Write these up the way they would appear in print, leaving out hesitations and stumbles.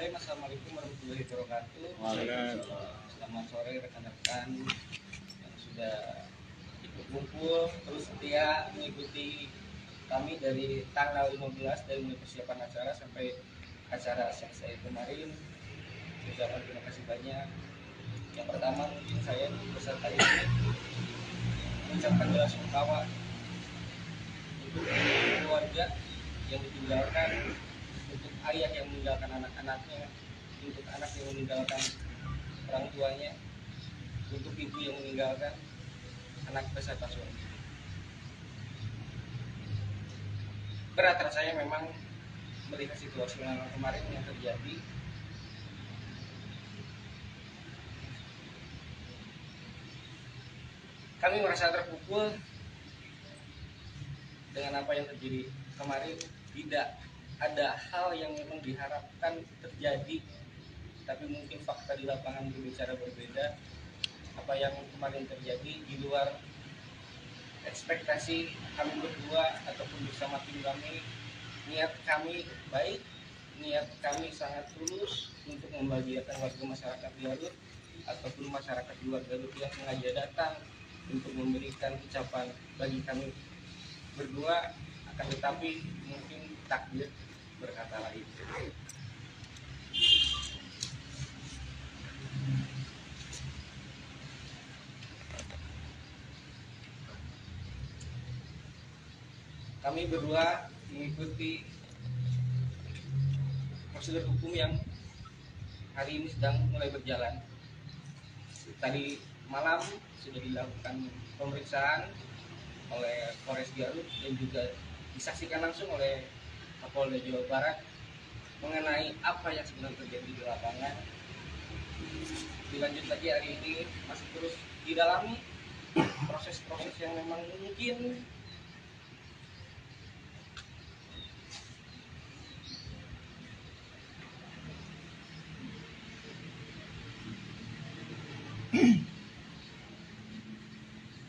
Bismillahirrahmanirrahim. Assalamualaikum warahmatullahi wabarakatuh. Selamat sore rekan-rekan yang sudah ikut kumpul terus setia mengikuti kami dari tanggal 15 dari mulai persiapan acara sampai acara selesai kemarin. Ucapan terima kasih banyak. Yang pertama mungkin saya beserta ini mengucapkan bela sungkawa untuk keluarga yang ditinggalkan, untuk ayah yang meninggalkan anak-anaknya, untuk anak yang meninggalkan orang tuanya, untuk ibu yang meninggalkan anak beserta suami. Berat rasanya memang melihat situasi yang kemarin yang terjadi. Kami merasa terpukul dengan apa yang terjadi kemarin. Tidak ada hal yang memang diharapkan terjadi, tapi mungkin fakta di lapangan berbicara berbeda. Apa yang kemarin terjadi di luar ekspektasi kami berdua ataupun bersama tim kami. Niat kami baik, niat kami sangat tulus untuk membahagiakan warga masyarakat Garut ataupun masyarakat luar Garut yang sengaja datang untuk memberikan ucapan bagi kami berdua. Akan tetapi mungkin takdir berkata lain. Kami berdua mengikuti prosedur hukum yang hari ini sedang mulai berjalan. Tadi malam sudah dilakukan pemeriksaan oleh Polres Garut dan juga disaksikan langsung oleh Kapolda Jawa Barat mengenai apa yang sebenarnya terjadi di lapangan. Dilanjut lagi hari ini masih terus didalami proses-proses yang memang mungkin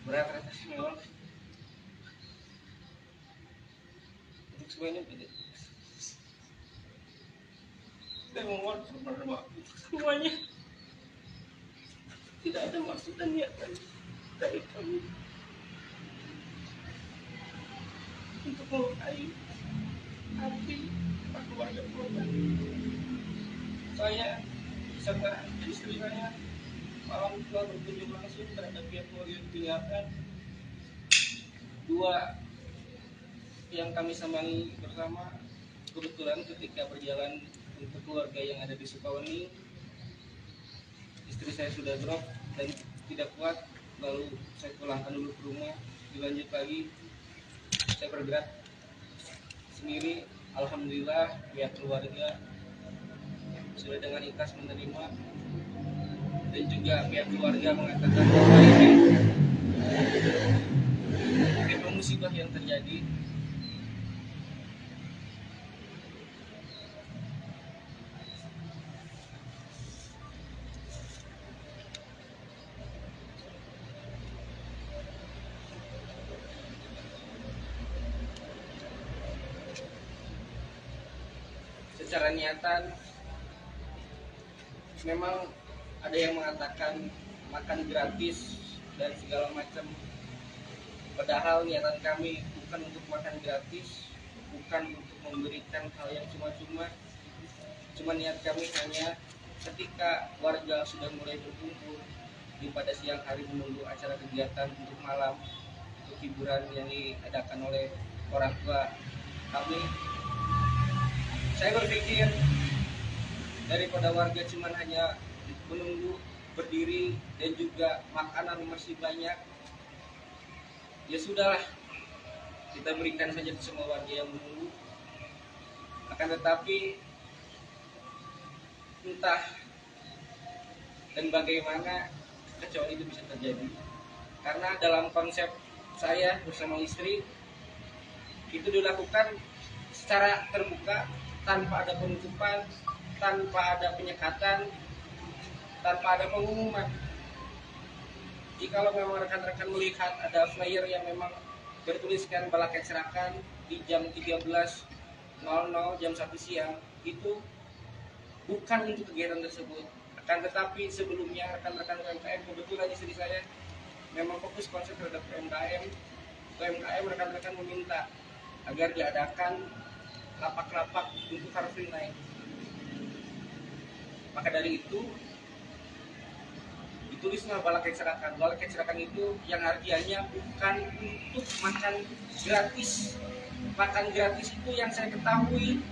berat rasanya memang untuk semua ini. Saya mohon semuanya, tidak ada maksud dan niatan dari kami untuk melukai hati keluarga korban. Saya beserta istri saya malam telah berkunjung langsung terhadap pihak keluarga yang ditinggalkan. Dua yang kami sambangi bersama kebetulan ketika berjalan untuk keluarga yang ada di Sukawani, istri saya sudah drop dan tidak kuat, lalu saya pulangkan dulu ke rumah. Dilanjut lagi saya bergerak sendiri. Alhamdulillah pihak keluarga sudah dengan ikhlas menerima, dan juga pihak keluarga mengatakan bahwa ini musibah yang terjadi. Secara niatan memang ada yang mengatakan makan gratis dan segala macam. Padahal niatan kami bukan untuk makan gratis, bukan untuk memberikan hal yang cuma-cuma. Cuma niat kami hanya ketika warga sudah mulai berkumpul di pada siang hari menunggu acara kegiatan untuk malam, untuk hiburan yang diadakan oleh orang tua kami. Saya berpikir daripada warga cuma hanya menunggu berdiri dan juga makanan masih banyak, ya sudahlah, kita berikan saja ke semua warga yang menunggu. Akan tetapi entah dan bagaimana kecewaan itu bisa terjadi, karena dalam konsep saya bersama istri itu dilakukan secara terbuka, tanpa ada penutupan, tanpa ada penyekatan, tanpa ada pengumuman. Jikalau memang rekan-rekan melihat ada flyer yang memang bertuliskan Balakai Serakan di jam 13.00 jam 1 siang, itu bukan untuk kegiatan tersebut. Akan tetapi sebelumnya rekan-rekan UMKM, kebetulan istri saya memang fokus konsep terhadap UMKM rekan-rekan meminta agar diadakan lapak-lapak untuk Car Free Night. Maka dari itu ditulislah bala kecerakan. Bala kecerakan itu yang artinya bukan untuk makan gratis. Makan gratis itu yang saya ketahui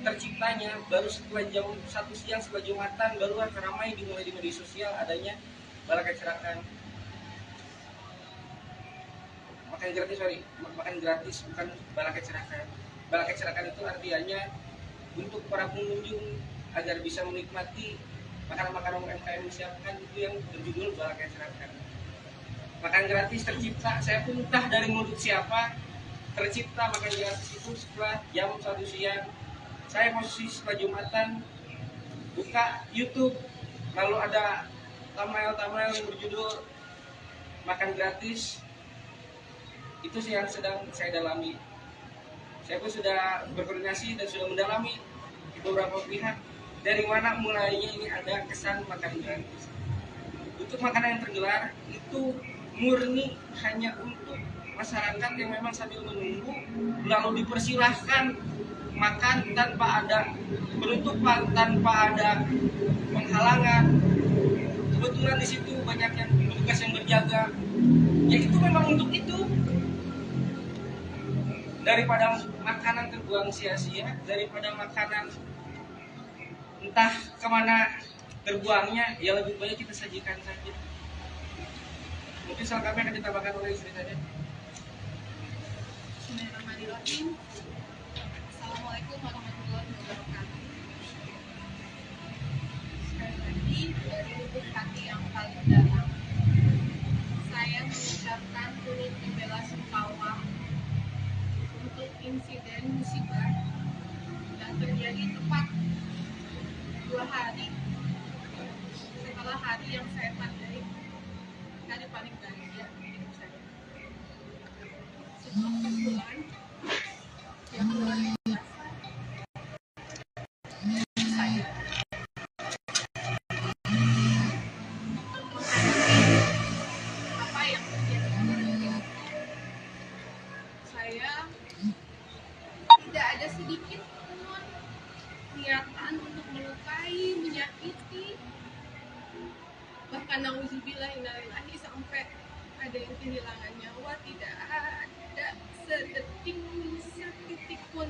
terciptanya baru setelah jam 1 siang setelah Jumatan, baru ramai dimulai di media sosial adanya bala kecerakan. Makan gratis bukan bala kecerakan. Bala kecerakan itu artinya untuk para pengunjung agar bisa menikmati makanan-makanan UMKM disiapkan, itu yang berjudul bala kecerakan. Makan gratis tercipta, saya pun entah dari mulut siapa, tercipta makan gratis itu setelah jam 1 siang. Saya posisi setelah Jumatan buka YouTube, lalu ada thumbnail yang berjudul makan gratis. Itu yang sedang saya dalami. Saya pun sudah berkoordinasi dan sudah mendalami beberapa pihak dari mana mulainya ini ada kesan makan gratis. Untuk makanan yang tergelar itu murni hanya untuk masyarakat yang memang sambil menunggu, lalu dipersilahkan makan tanpa ada penutupan, tanpa ada penghalangan. Kebetulan di situ banyak yang petugas yang berjaga. Ya itu memang untuk itu. Daripada makanan terbuang sia-sia, daripada makanan entah kemana terbuangnya, ya lebih baik kita sajikan saja. Mungkin soal kami akan ditambahkan oleh istri saya. Bismillahirrahmanirrahim. Assalamualaikum warahmatullahi wabarakatuh. Sekali lagi dari lubuk hati yang paling dalam, saya mengucapkan turut belasungkawa untuk insiden musibah yang terjadi tepat 2 hari setelah hari yang saya tandai hari paling bahagia di hidup saya. Sebuah pukulan yang luar biasa saya apa yang terjadi. Saya tidak ada sedikit pun niatan untuk melukai, menyakiti, bahkan nauzubillah innalillahi sampai ada yang kehilangan nyawa. Tidak ada setitik pun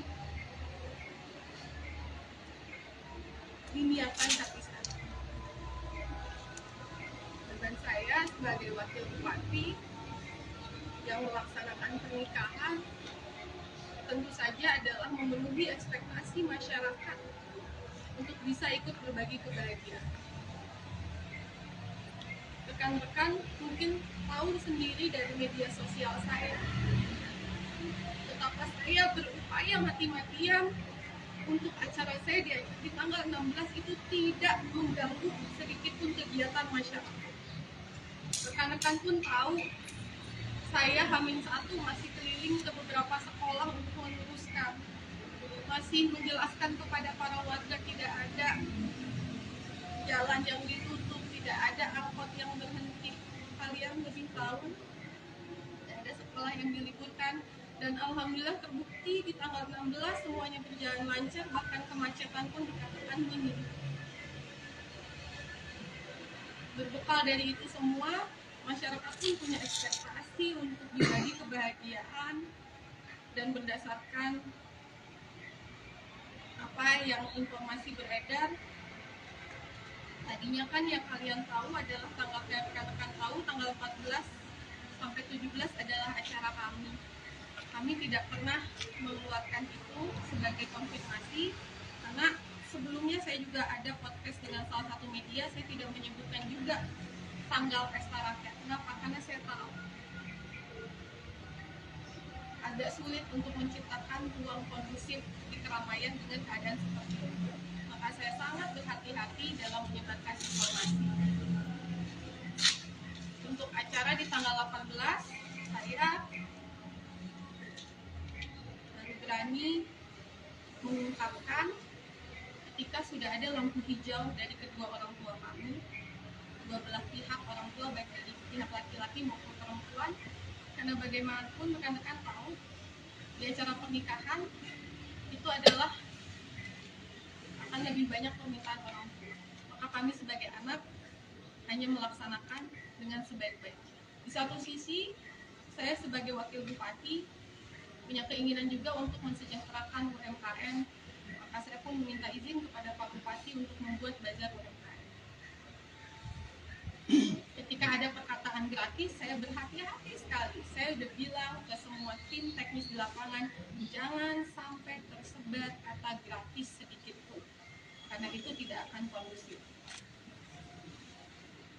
diniatkan hati saya. Dan saya sebagai wakil bupati yang melaksanakan pernikahan tentu saja adalah memenuhi ekspektasi masyarakat untuk bisa ikut berbagi kebahagiaan. Rekan-rekan mungkin tahu sendiri dari media sosial saya betapa saya berupaya mati-matian untuk acara saya di tanggal 16 itu tidak mengganggu sedikit pun kegiatan masyarakat. Rekan-rekan pun tahu saya H-1 masih keliling ke beberapa sekolah untuk meluruskan, masih menjelaskan kepada para warga tidak ada jalan yang ditutup, tidak ada angkot yang berhenti. Kalian lebih tahu, tidak ada sekolah yang diliburkan, dan alhamdulillah terbukti di tanggal 16 semuanya berjalan lancar, bahkan kemacetan pun dikatakan minim. Berbekal dari itu semua, masyarakat pun punya ekspektasi untuk dibagi kebahagiaan, dan berdasarkan apa yang informasi beredar, tadinya kan yang kalian tahu adalah tanggal yang rekan-rekan tahu tanggal 14 sampai 17 adalah acara kami. Kami tidak pernah mengeluarkan itu sebagai konfirmasi karena sebelumnya saya juga ada podcast dengan salah satu media, saya tidak menyebutkan juga tanggal pesta rakyat. Kenapa? Karena saya tahu agak sulit untuk menciptakan ruang kondusif di keramaian dengan keadaan seperti itu. Maka saya sangat berhati-hati dalam menyebarkan informasi. Untuk acara di tanggal 18, saya berani mengungkapkan ketika sudah ada lampu hijau dari kedua orang tua kami, dua belah pihak orang tua, baik dari pihak laki-laki maupun perempuan. Karena bagaimanapun rekan-rekan tahu, di acara pernikahan itu adalah akan lebih banyak permintaan orang tua. Maka kami sebagai anak hanya melaksanakan dengan sebaik-baiknya. Di satu sisi, saya sebagai wakil bupati punya keinginan juga untuk mensejahterakan UMKM. Maka saya pun meminta izin kepada Pak Bupati untuk membuat bazar UMKM. Ketika ada perkataan gratis, saya berhati-hati sekali. Saya udah bilang ke semua tim teknis di lapangan, jangan sampai tersebar kata gratis sedikit pun, karena itu tidak akan kondusif.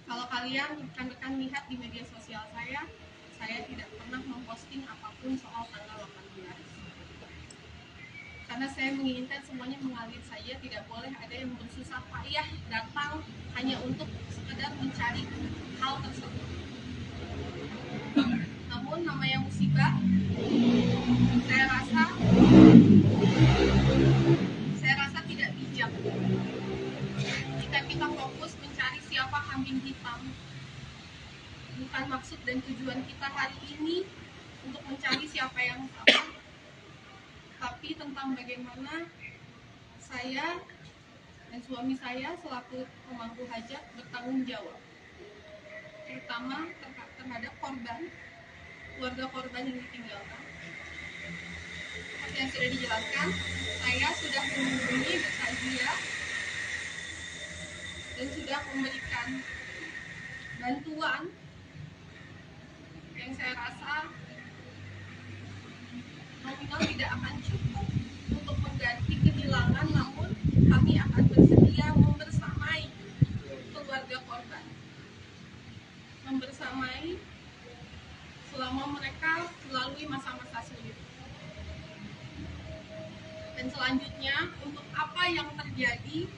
Kalau kalian rekan-rekan lihat di media sosial saya tidak pernah memposting apapun soal tanggal 18. Karena saya menginginkan semuanya mengalir saja, tidak boleh ada yang bersusah payah datang hanya untuk sekedar mencari hal tersebut. Namun namanya musibah, saya rasa tidak bijak jika kita fokus mencari siapa kambing hitam. Bukan maksud dan tujuan kita hari ini untuk mencari siapa yang salah, tapi tentang bagaimana saya dan suami saya selaku pemangku hajat bertanggung jawab, terutama terhadap korban, keluarga korban yang ditinggalkan. Seperti yang sudah dijelaskan, saya sudah menghubungi bertajia dan sudah memberikan bantuan yang saya rasa nominal tidak akan cukup untuk mengganti kehilangan, namun kami akan bersedia membersamai keluarga korban, membersamai selama mereka melalui masa-masa sulit. Dan selanjutnya, untuk apa yang terjadi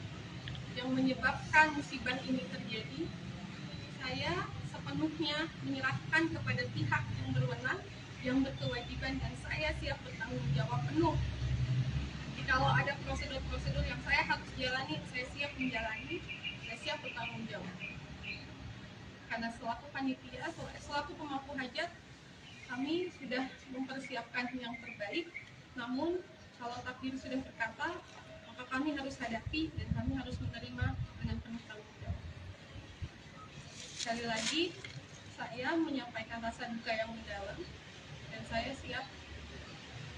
yang menyebabkan musibah ini terjadi, saya sepenuhnya menyerahkan kepada pihak yang berwenang, yang berkewajiban, dan saya siap bertanggung jawab penuh. Jadi kalau ada prosedur-prosedur yang saya harus jalani, saya siap menjalani, saya siap bertanggung jawab. Karena selaku panitia, selaku pemangku hajat, kami sudah mempersiapkan yang terbaik. Namun kalau takdir sudah berkata, maka kami harus hadapi dan kami harus menerima dengan penuh tanggung jawab. Sekali lagi, saya menyampaikan rasa duka yang mendalam dan saya siap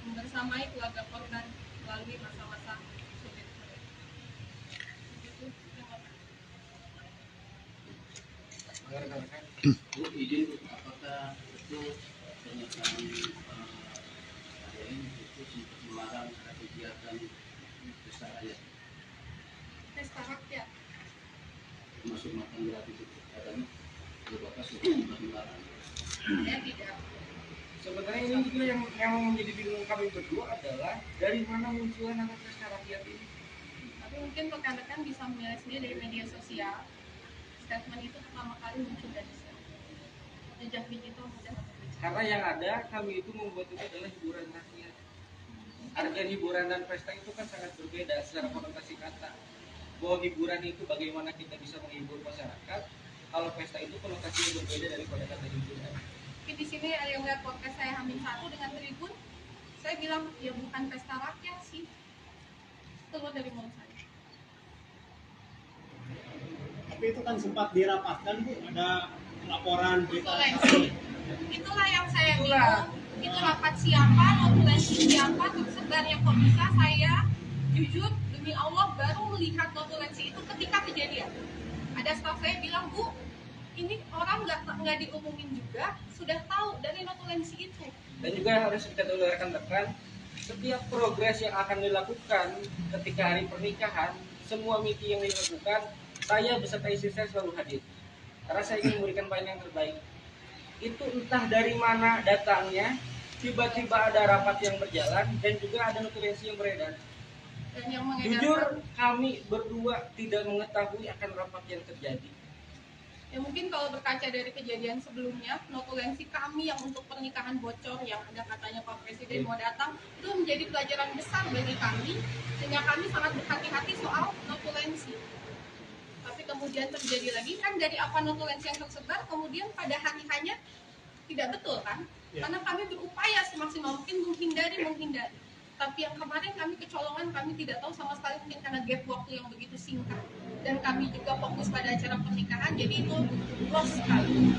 membersamai keluarga korban melalui masa-masa sulit. Bu, izin Bu, apakah betul pernyataan saya ini itu sempat melarang ada kegiatan pesta rakyat? Pesta rakyat Termasuk makan gratis itu katanya Bapak sudah sempat melarang. saya tidak. Sebenarnya ini juga yang menjadi bingung kami berdua adalah dari mana munculnya nama pesta rakyat ini. Tapi mungkin rekan-rekan bisa melihat sendiri dari media sosial, statement itu pertama kali muncul dari saya. Jejak digital mudah. Karena yang ada kami itu membuat itu adalah hiburan rakyat. Artian hiburan dan pesta itu kan sangat berbeda secara konotasi kata. Bahwa hiburan itu bagaimana kita bisa menghibur masyarakat, kalau pesta itu konotasinya berbeda daripada kata hiburan. Tapi di sini ada yang lihat podcast saya Hamil 1 dengan Tribun, saya bilang ya bukan pesta rakyat sih, keluar dari mulut saya. Tapi itu kan sempat dirapatkan Bu, ada laporan berita. Itulah yang saya bingung. Itu rapat siapa, notulensi siapa, tersebarnya kok bisa. Saya jujur demi Allah baru melihat notulensi itu ketika kejadian. Ada staf saya bilang, Bu, ini orang nggak diumumin juga, sudah tahu dari notulensi itu. Dan juga harus kita tahu rekan-rekan, setiap progres yang akan dilakukan ketika hari pernikahan, semua meeting yang dilakukan, saya beserta istri saya selalu hadir. Karena saya ingin memberikan pelayanan yang terbaik. Itu entah dari mana datangnya, tiba-tiba ada rapat yang berjalan dan juga ada notulensi yang beredar. Dan yang mengedarkan, Jujur kami berdua tidak mengetahui akan rapat yang terjadi. Ya mungkin kalau berkaca dari kejadian sebelumnya, notulensi kami yang untuk pernikahan bocor yang ada katanya Pak Presiden mau datang, itu menjadi pelajaran besar bagi kami, sehingga kami sangat berhati-hati soal notulensi. Tapi kemudian terjadi lagi kan dari apa notulensi yang tersebar, kemudian pada hari-hanya tidak betul kan? Ya. Karena kami berupaya semaksimal mungkin menghindari. Tapi yang kemarin kami kecolongan, kami tidak tahu sama sekali mungkin karena gap waktu yang begitu singkat. Dan kami juga fokus pada acara pernikahan, jadi itu lost sekali.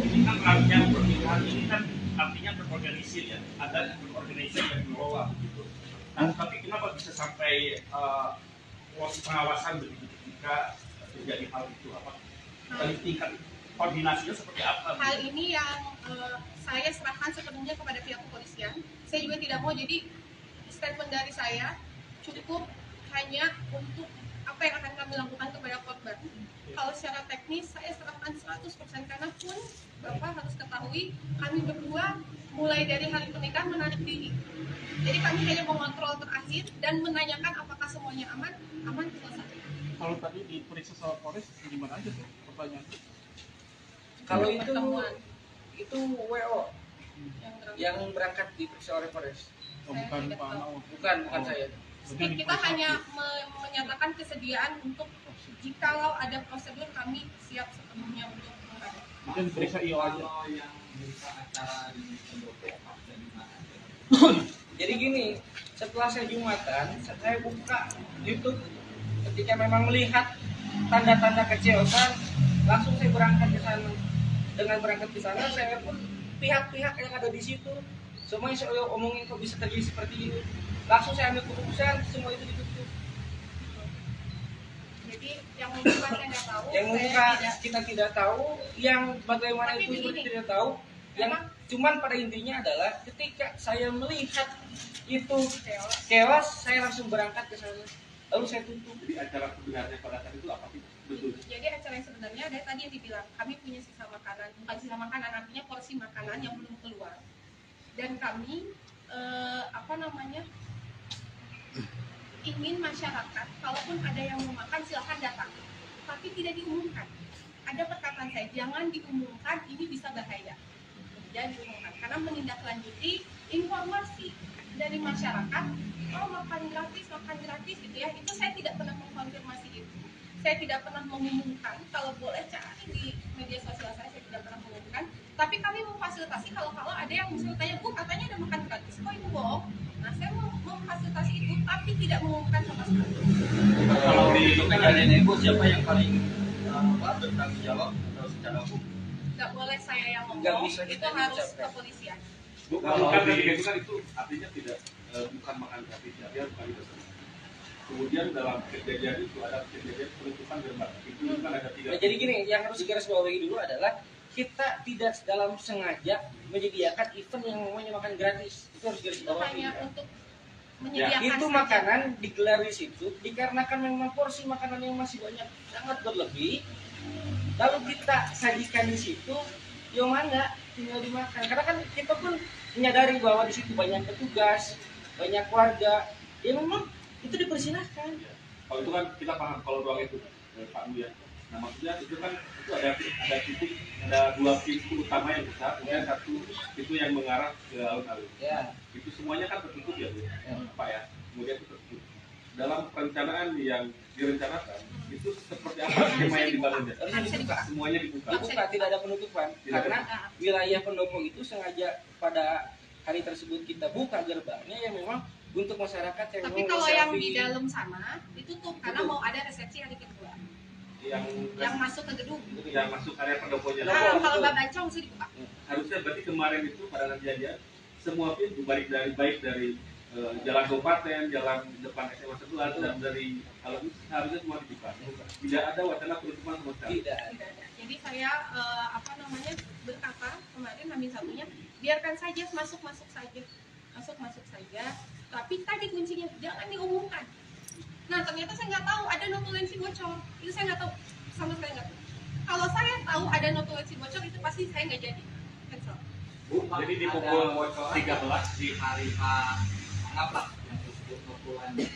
Ini kan rangkaian pernikahan ini kan artinya terorganisir ya, ada berorganisir dan dikelola begitu. Nah, tapi kenapa bisa sampai pengawasan begitu ketika terjadi hal itu? Apa dari tingkat koordinasinya seperti apa? Hal ini yang saya serahkan sepenuhnya kepada pihak kepolisian. Saya juga tidak mau jadi statement dari saya cukup hanya untuk apa yang akan kami lakukan kepada korban. Kalau secara teknis saya serahkan 100% karena pun Bapak harus ketahui kami berdua mulai dari hari pernikahan menarik diri. Jadi kami hanya mengontrol terakhir dan menanyakan apakah semuanya aman selesai. Kalau tadi diperiksa sama Polres gimana aja tuh pertanyaan? Kalau Pertemuan itu WO yang yang berangkat diperiksa oleh Polres. Oh, bukan Pak Anau. Bukan saya. kita hanya menyatakan kesediaan untuk jikalau ada prosedur kami siap sepenuhnya untuk menghadapi. Mungkin diperiksa IO aja. Kalau yang berita acara di pendopo dan di mana? Jadi gini, setelah saya Jumatan, saya buka YouTube. Ketika memang melihat tanda-tanda kecelakaan, langsung saya berangkat ke sana. Dengan berangkat ke sana, saya pun pihak-pihak yang ada di situ, semuanya saya omongin kok bisa terjadi seperti ini. Langsung saya ambil keputusan, semua itu ditutup. Jadi yang membuka saya nggak tahu. Yang saya membuka tidak. kita tidak tahu, yang bagaimana Tapi itu juga begini. tidak tahu. Yang Memang. cuman pada intinya adalah ketika saya melihat itu chaos, saya langsung berangkat ke sana. Lalu saya tutup. Jadi acara sebenarnya pada saat itu apa sih? Betul. Jadi acara yang sebenarnya ada tadi yang dibilang kami punya sisa makanan, bukan sisa makanan artinya porsi makanan yang belum keluar. Dan kami ingin masyarakat kalaupun ada yang mau makan silahkan datang, tapi tidak diumumkan. Ada perkataan saya, jangan diumumkan, ini bisa bahaya. Jangan diumumkan karena menindaklanjuti informasi dari masyarakat, oh makan gratis gitu ya. Itu saya tidak pernah mengkonfirmasi itu. Saya tidak pernah mengumumkan. Kalau boleh cari di media sosial saya tidak pernah mengumumkan. Tapi kami memfasilitasi kalau ada yang misalnya tanya, Bu katanya ada makan gratis, kok itu bohong? Nah saya memfasilitasi itu, tapi tidak mengumumkan sama sekali. Kalau di Itu kan ada nego, siapa yang paling bertanggung jawab atau secara hukum? Nggak boleh saya yang Nggak ngomong, bisa itu kita harus ucapkan. kepolisian. bukan dari kan itu artinya tidak bukan makan gratis ya, dia bukan itu. Kemudian dalam kejadian itu ada kejadian penutupan gerbang. Itu kan ada tiga. Nah, jadi gini, yang harus digarisbawahi dulu adalah kita tidak dalam sengaja menyediakan event yang namanya makan gratis. Itu harus Itu digarisbawahi. hanya untuk menyediakan Itu saja. makanan digelar di situ dikarenakan memang porsi makanan yang masih banyak sangat berlebih. Lalu kita sajikan di situ, ya mana tinggal dimakan. Karena kan kita pun menyadari bahwa di situ banyak petugas, banyak warga. Ya memang itu dipersilahkan. Kalau itu kan kita paham kalau ruang itu Pak Bu ya. Nah maksudnya itu kan itu ada titik, ada dua pintu utama yang besar, kemudian satu pintu yang mengarah ke alun-alun. Ya. Itu semuanya kan tertutup ya Bu, Ya. Pak ya. Kemudian itu tertutup. Dalam perencanaan yang direncanakan itu seperti apa skema yang dibangun ya? Harusnya dibuka. Semuanya dibuka. Dibuka, tidak ada penutupan. Tidak Karena Nah, wilayah pendopo itu sengaja pada hari tersebut kita buka gerbangnya yang memang untuk masyarakat yang tapi mau kalau yang selfie. di dalam sana ditutup karena Tutup. mau ada resepsi hari kedua. Yang Masuk ke gedung. masuk area pendoponya. Nah, kalau betul. nggak bancong sih dibuka. Harusnya berarti kemarin itu pada kejadian semua pintu baik dari jalan kabupaten, jalan depan SMA sebelah dan dari alun harusnya semua dibuka. Tidak ada wacana penutupan sama sekali. Tidak. Tidak ada. Jadi saya berkata kemarin Hamin satunya biarkan saja masuk saja. Tapi tadi kuncinya jangan diumumkan. Nah ternyata saya nggak tahu ada notulensi bocor. Itu saya nggak tahu sama sekali nggak tahu. Kalau saya tahu ada notulensi bocor itu pasti saya nggak jadi cancel. Jadi di pukul 13 di hari H apa yang disebut notulen di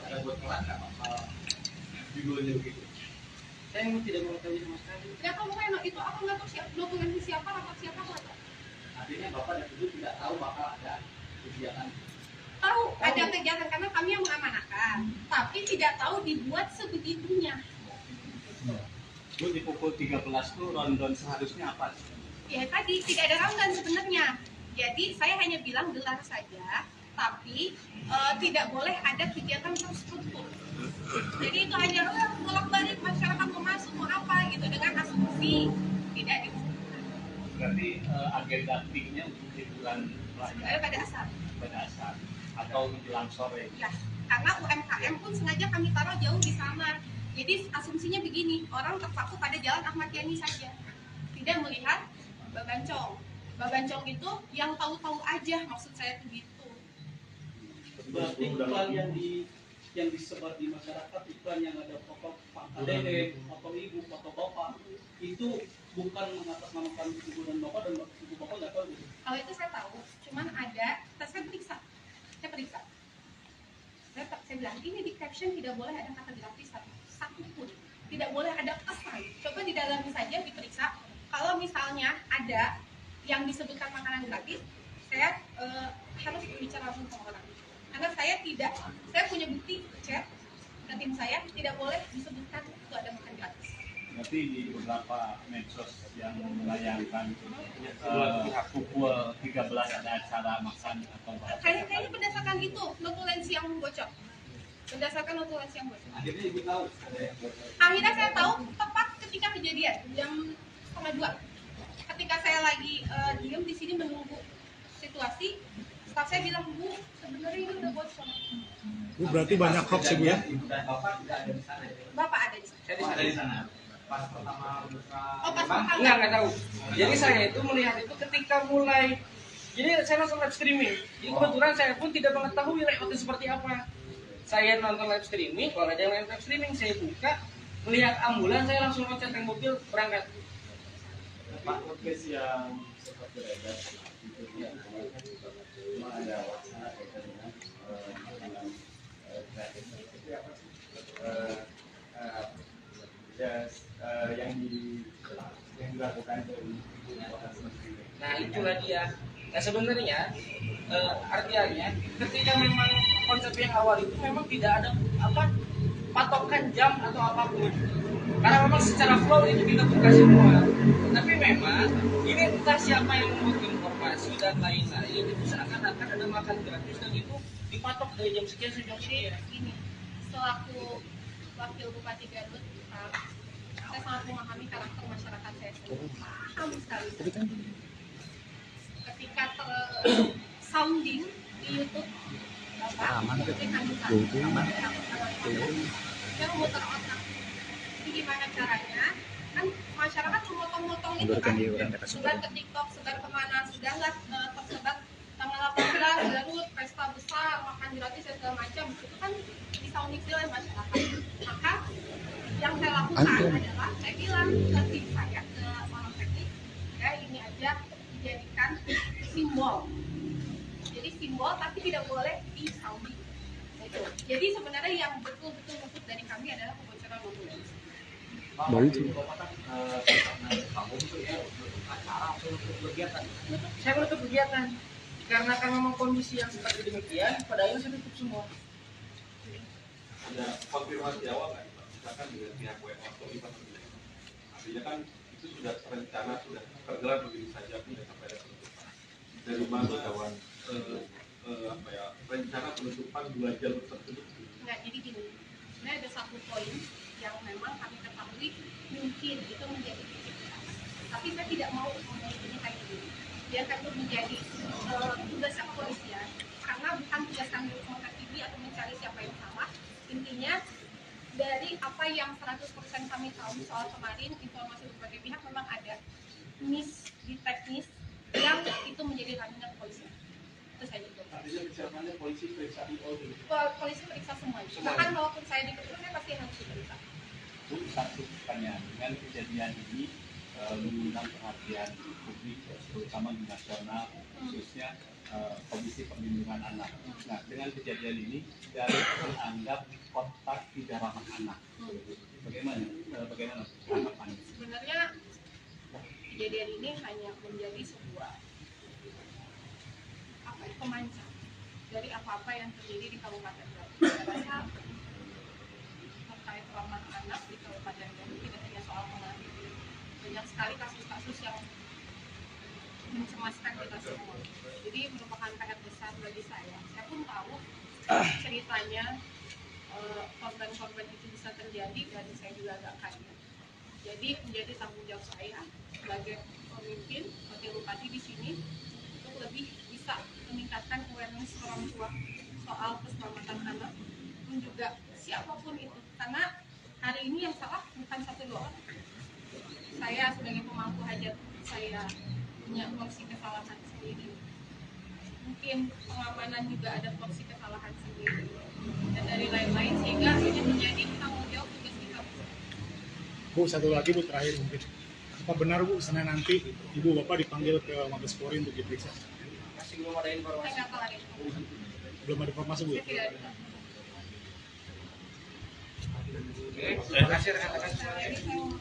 ada bocoran nggak bakal judulnya begitu? Saya memang tidak mengetahui sama sekali. Nggak tahu kan itu aku nggak tahu siapa dokumen siapa rapat siapa nggak tahu. Artinya Bapak dan Ibu tidak tahu bakal ada kegiatan. Tahu ada kegiatan karena kami yang mengamanahkan, tapi tidak tahu dibuat sebegitunya. Bu, di pukul 13 tuh rondon seharusnya apa? Ya tadi tidak ada rundown sebenarnya. Jadi saya hanya bilang gelar saja, tapi tidak boleh ada kegiatan terstruktur. Jadi itu hanya bolak-balik masyarakat mau masuk mau apa gitu dengan asumsi tidak dibutuhkan. Berarti agenda peaknya untuk liburan raya Pada asal. pada saat atau menjelang sore. Ya, karena UMKM pun sengaja kami taruh jauh di sana. Jadi asumsinya begini, orang terpaku pada jalan Ahmad Yani saja, tidak melihat Babancong. Babancong itu yang tahu-tahu aja, maksud saya begitu. Berarti iklan yang disebar di masyarakat, iklan yang ada foto Pak Dede, foto Ibu, foto Bapak, itu bukan mengatasnamakan Ibu dan Bapak, dan Ibu Bapak nggak tahu gitu. Kalau itu saya tahu, cuman ada, saya periksa. Saya bilang ini di caption tidak boleh ada kata gratis satu pun, tidak boleh ada pesan. Coba di dalam saja diperiksa. Kalau misalnya ada yang disebutkan makanan gratis, saya harus berbicara langsung sama orang. Karena saya punya bukti chat ke tim saya tidak boleh disebutkan itu ada makan gratis. Berarti di beberapa medsos yang menayangkan pukul 13 ada acara makan atau Kayaknya berdasarkan itu notulensi yang bocor. Berdasarkan notulensi yang bocor. Akhirnya Ibu tahu ada yang bocor. Akhirnya saya tahu tepat ketika kejadian jam 1:30. Ketika saya lagi diem di sini menunggu situasi, staf saya bilang, Bu, sebenarnya ini udah bocor. Bu, berarti banyak hoax Ibu ya? Ibu dan Bapak tidak ada di sana ya? Bapak ada di sana. Saya Ada di sana. Pas pertama buka. Oh, pas pertama. Enggak tahu. Jadi saya itu melihat itu ketika mulai, jadi saya langsung live streaming. Jadi kebetulan saya pun tidak mengetahui layoutnya seperti apa. Saya nonton live streaming, kalau ada yang live streaming saya buka, melihat ambulans, saya langsung loncat ke mobil berangkat. Pak, podcast yang sempat beredar itu cuma ada wacana kaitan dengan makanan gratis seperti apa sih? Yang dilakukan dari kota sendiri. Nah itulah dia. Nah sebenarnya artinya ketika memang konsep yang awal itu memang tidak ada patokan jam atau apapun. Karena memang secara flow itu kita buka semua. Tapi memang ini entah siapa yang membuat informasi dan lain-lain itu seakan-akan ada makan gratis dan itu dipatok dari jam sekian sampai jam sekian. Ini selaku wakil Bupati Garut, saya sangat memahami karakter masyarakat saya sendiri. Paham sekali. Ketika sounding di YouTube, Bapak, seperti saya memutar otak. Ini gimana caranya? Kan masyarakat memotong-motong itu kan, sebar ke TikTok, sebar kemana, sudahlah tersebar tanggal 18 Garut, pesta besar, makan gratis dan segala macam. Itu kan disounding oleh masyarakat. Maka yang saya lakukan adalah saya bilang ke tim saya, ke orang teknik, ya ini aja dijadikan simbol. Jadi simbol tapi tidak boleh disounding. Jadi sebenarnya yang betul-betul luput dari kami adalah kebocoran notulensi. Baru itu. Saya menutup kegiatan karena kan memang kondisi yang seperti demikian, pada akhirnya saya tutup semua. Ada konfirmasi awal nggak Pak? Misalkan dengan pihak WA atau IPA sendiri. Artinya kan itu sudah rencana, sudah tergelar begitu saja, tidak sampai ada penutupan. Dari mana kawan rencana penutupan 2 jalur tersebut? Enggak, jadi gini, sebenarnya ada satu poin yang memang kami ketahui mungkin itu menjadi titik berat. Tapi saya tidak mau ngomong ini kayak gini. Biarkan itu menjadi tugasnya kepolisian, karena bukan tugas kami untuk menghakimi atau mencari siapa yang salah. Intinya dari apa yang 100% kami tahu soal kemarin, informasi berbagai pihak memang ada miss di teknis yang itu menjadi ranahnya kepolisian. Itu saja. Artinya misalnya polisi periksa di all dulu. Polisi periksa semuanya. Bahkan walaupun saya diperiksa, saya pasti harus diperiksa. Bu, satu pertanyaan, dengan kejadian ini mengundang perhatian publik, terutama di nasional, khususnya Komisi Perlindungan Anak. Nah, dengan kejadian ini dari teranggap kotak tidak ramah anak. Bagaimana tanggapannya? Sebenarnya kejadian ini hanya menjadi sebuah pemancing dari apa-apa yang terjadi di Kabupaten Garut. Saya terkait ramah anak di Kabupaten Garut tidak hanya soal pengaduan, banyak sekali kasus-kasus yang mencemaskan kita semua. Jadi merupakan PR besar bagi saya. Saya pun tahu ceritanya korban-korban itu bisa terjadi dan saya juga agak kaget. Jadi menjadi tanggung jawab saya sebagai pemimpin wakil bupati di sini untuk lebih bisa meningkatkan awareness orang tua soal keselamatan anak dan juga siapapun itu, karena hari ini yang salah bukan 1-2 orang. Saya sebagai pemangku hajat, saya punya porsi kesalahan sendiri, mungkin pengamanan juga ada porsi kesalahan sendiri, dan dari lain-lain, sehingga ini menjadi tanggung jawab tugas kita. Bu, satu lagi Bu, terakhir mungkin. Apa benar Bu, Senin nanti Ibu Bapak dipanggil ke Mabes Polri untuk diperiksa? Masih belum ada informasi. Saya nggak tahu hari ini. Belum ada informasi Bu? Saya tidak ada. Oke, terima kasih rekan-rekan. Jadi saya